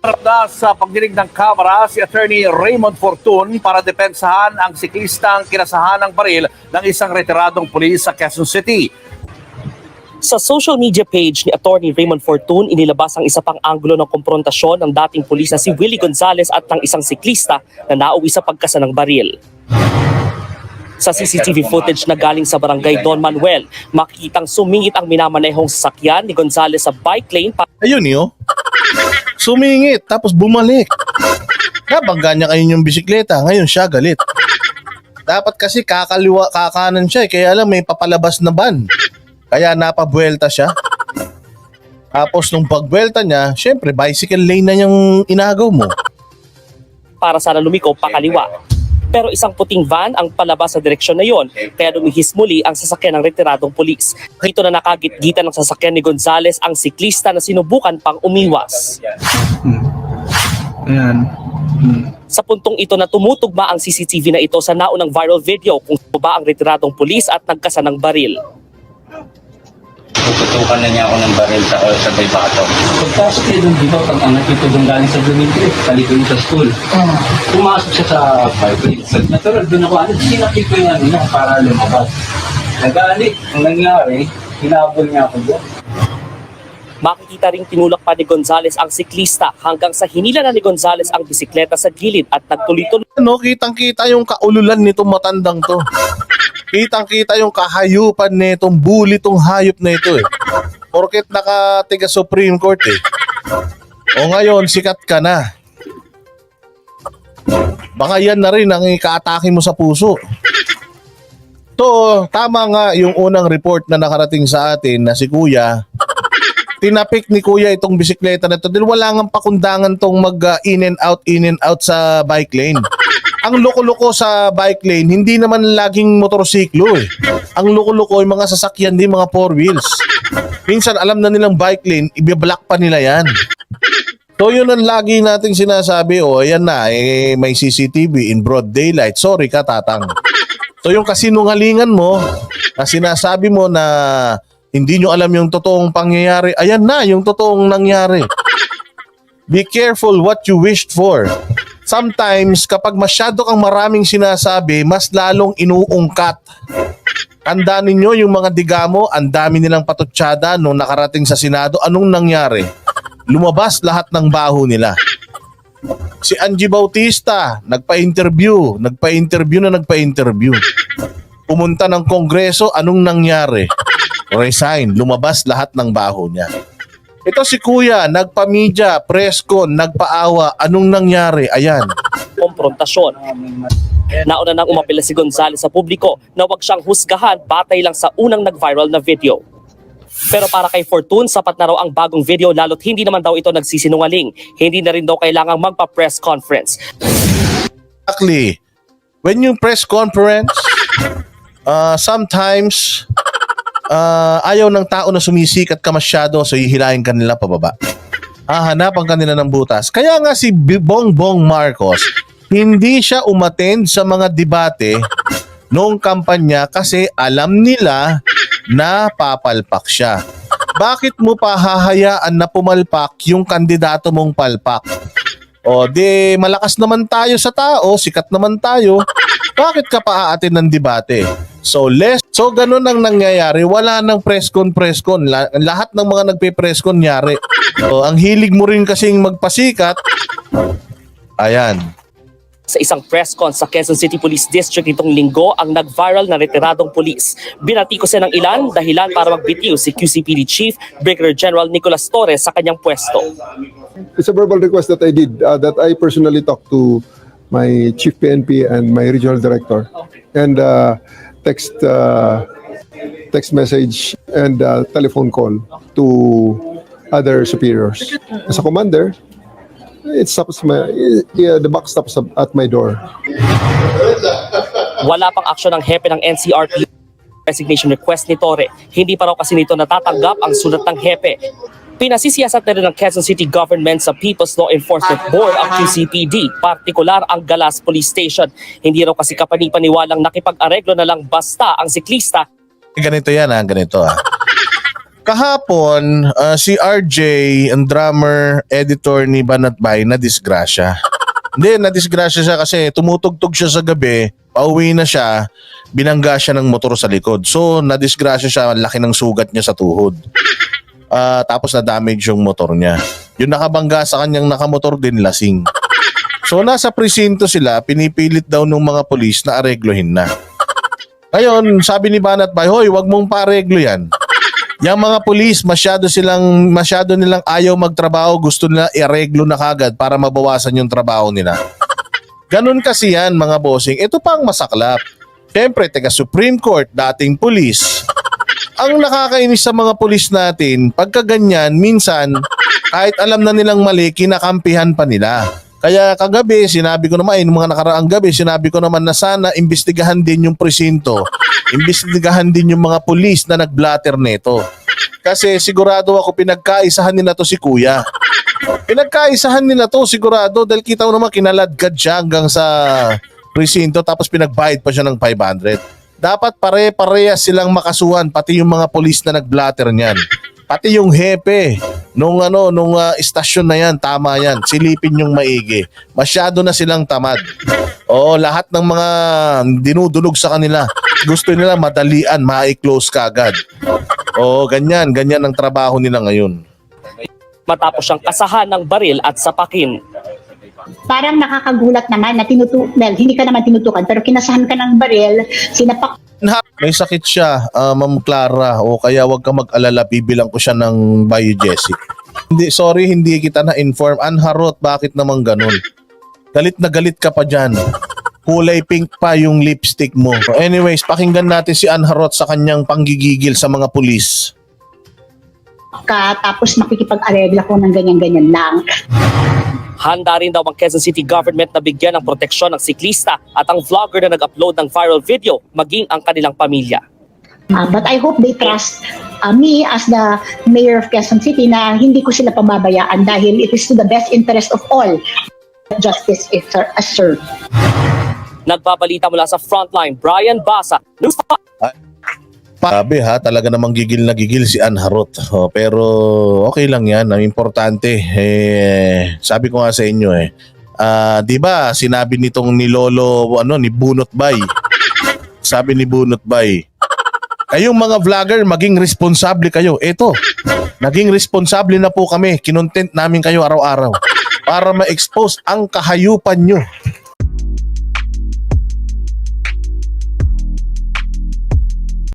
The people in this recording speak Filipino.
Harap na sa pagdinig ng Kamara si Attorney Raymond Fortun para depensahan ang siklistang kinasahan ng baril ng isang retiradong pulis sa Quezon City. Sa social media page ni Attorney Raymond Fortun, inilabas ang isa pang anggulo ng komprontasyon ng dating pulis na si Willie Gonzales at ng isang siklista na nauwi sa pagkasa ng baril. Sa CCTV footage na galing sa barangay Don Manuel, makikitang sumingit ang minamanehong sasakyan ni Gonzales sa bike lane. Ayun yun. Sumingit, tapos bumalik. Nabangga niya kayo yung bisikleta, ngayon siya galit. Dapat kasi kakanan siya kaya alam may papalabas na van. Kaya napabuelta siya. Tapos nung pagbuelta niya, syempre bicycle lane na yung inagaw mo. Para sana lumiko pakaliwa. Pero isang puting van ang palabas sa direksyon na yon, kaya lumihis muli ang sasakyan ng retiradong pulis. Dito na nakagitgitan ng sasakyan ni Gonzales ang siklista na sinubukan pang umiwas. Ayan. Sa puntong ito na tumutugma ang CCTV na ito sa naunang viral video kung ba ang retiradong pulis at nagkasa ng baril. Tututukan na niya ako ng baril sa may bato. Pagpasok niya doon, di ba, pag anak ito doon galing sa Bloomingdale, talikod sa school. Pumasok siya sa fireplace. Natural doon ako, sinakit ko yung ano niya para lumabas. Nagalit. Ang nangyari, hinabol niya ako doon. Makikita ring tinulak pa ni Gonzales ang siklista hanggang sa hinila na ni Gonzales ang bisikleta sa gilid at nagtuloy-tuloy. Ano, kitang-kita yung kaululan nitong matandang to. Kitang-kita yung kahayupan nitong bully tong hayop na ito eh. Porket nakatiga Supreme Court eh. O ngayon, sikat ka na. Baka yan na rin ang ikaatake mo sa puso. To, tama nga yung unang report na nakarating sa atin na si Kuya, tinapik ni Kuya itong bisikleta na ito dahil wala nga pakundangan tong mag in and out sa bike lane. Ang loko-loko sa bike lane, hindi naman laging motorsiklo eh. Ang loko-loko ay mga sasakyan din, mga four wheels. Minsan alam na nilang bike lane, ibiblock pa nila yan. So yun ang lagi nating sinasabi, ayan na, may CCTV in broad daylight. Sorry ka, tatang. So yung kasinungalingan mo, na sinasabi mo na hindi nyo alam yung totoong pangyayari, ayan na yung totoong nangyari. Be careful what you wished for. Sometimes, kapag masyado kang maraming sinasabi, mas lalong inuungkat. Tandaan ninyo yung mga digamo, ang dami nilang patutsyada nung nakarating sa Senado. Anong nangyari? Lumabas lahat ng baho nila. Si Angie Bautista, nagpa-interview na nagpa-interview. Pumunta ng Kongreso, anong nangyari? Resign, lumabas lahat ng baho niya. Ito si Kuya, nagpa-media, press con, nagpaawa. Anong nangyari? Ayan. Komprontasyon. Nauna nang umapela si Gonzales sa publiko na wag siyang husgahan batay lang sa unang nag-viral na video. Pero para kay Fortun, sapat na raw ang bagong video lalo't hindi naman daw ito nagsisinungaling. Hindi na rin daw kailangang magpa-press conference. Exactly. When you press conference, sometimes ayaw ng tao na sumisikat ka masyado, so hihilahin ka nila pababa. Hanapan ka nila ng butas. Kaya nga si Bongbong Marcos, hindi siya umattend sa mga debate noong kampanya kasi alam nila na papalpak siya. Bakit mo pa hahayaan na pumalpak yung kandidato mong palpak? O di malakas naman tayo sa tao, sikat naman tayo. Bakit ka pa aatin ng debate? So ganun ang nangyayari. Wala nang press con. Lahat ng mga nagpe-press con nyari. So, ang hilig mo rin kasing magpasikat. Ayan. Sa isang press con sa Quezon City Police District itong linggo ang nag-viral na retiradong pulis. Binatikusan ng ilan dahilan para magbitiw si QCPD Chief Brigadier General Nicolas Torres sa kanyang pwesto. It's a verbal request that I did, that I personally talked to my Chief PNP and my Regional Director. And text message and telephone call to other superiors. As a commander, the buck stops at my door. Wala pang aksyon ng hepe ng NCRP resignation request ni Torre. Hindi pa raw kasi nito natatanggap ang sulat ng hepe. Pinasisiyasat na rin ng Quezon City Government sa People's Law Enforcement Board ang QCPD, partikular ang Galas Police Station. Hindi raw kasi kapanipaniwalang nakipag-areglo na lang basta ang siklista. Ganito yan ganito. Kahapon, si RJ, ang drummer, editor ni Banatbay, na disgrasya. Hindi, na-disgrasya siya kasi tumutugtog siya sa gabi, pauwi na siya, binangga siya ng motor sa likod. So, na-disgrasya siya, laki ng sugat niya sa tuhod. Tapos na-damage yung motor niya. Yung nakabangga sa kanyang nakamotor din, lasing. So, nasa presinto sila, pinipilit daw ng mga polis na areglohin na. Ngayon, sabi ni Banatbay, hoy, wag mong pa-areglo yan. Yung mga polis, masyado nilang ayaw magtrabaho, gusto nila i-areglo na kagad para mabawasan yung trabaho nila. Ganun kasi yan mga bossing. Ito pang masaklap. Siyempre, taga Supreme Court, dating polis. Ang nakakainis sa mga polis natin, pagka ganyan, minsan, kahit alam na nilang mali, kinakampihan pa nila. Kaya kagabi, sinabi ko naman, mga nakaraang gabi, sinabi ko naman na sana imbestigahan din yung presinto. Imbestigahan din yung mga pulis na nag-blatter nito. Kasi sigurado ako pinagkaisahan nila to si Kuya. Pinagkaisahan nila to sigurado dahil kita mo naman kinaladkad siya hanggang sa presinto tapos pinagbayad pa siya ng 500. Dapat pare-parehas silang makasuhan pati yung mga pulis na nag-blatter niyan. Pati yung hepe nung istasyon na yan, tama yan. Silipin yung maigi. Masyado na silang tamad. Oo, lahat ng mga dinudulog sa kanila. Gusto nila madalian, ma-close kagad. Oo, ganyan ang trabaho nila ngayon. Matapos siyang kasahan ng baril at sapakin. Parang nakakagulat naman na hindi ka naman tinutukan pero kinasahan ka ng baril, sinapak May sakit siya, Ma'am Clara, o kaya wag ka mag-alala, bibilang ko siya ng biogesic. Hindi kita na-inform. Anharot, bakit naman ganun? Galit na galit ka pa dyan. Kulay pink pa yung lipstick mo. Anyways, pakinggan natin si Anharot sa kanyang panggigigil sa mga pulis. ka tapos makikipag-aregla ko ng ganyan-ganyan lang. Handa rin daw ang Quezon City government na bigyan ng proteksyon ng siklista at ang vlogger na nag-upload ng viral video, maging ang kanilang pamilya. But I hope they trust me as the mayor of Quezon City na hindi ko sila pababayaan dahil it is to the best interest of all. Justice is served. Nagbabalita mula sa Frontline, Brian Basa, News 5. Sabi talaga namang gigil na gigil si Anharot. Pero okay lang yan, ang importante. Sabi ko nga sa inyo di ba sinabi nitong ni Lolo, ni Bunot Bay. Sabi ni Bunot Bay, kayong mga vlogger, maging responsable kayo. Eto, naging responsable na po kami. Kinontent namin kayo araw-araw para ma-expose ang kahayupan nyo.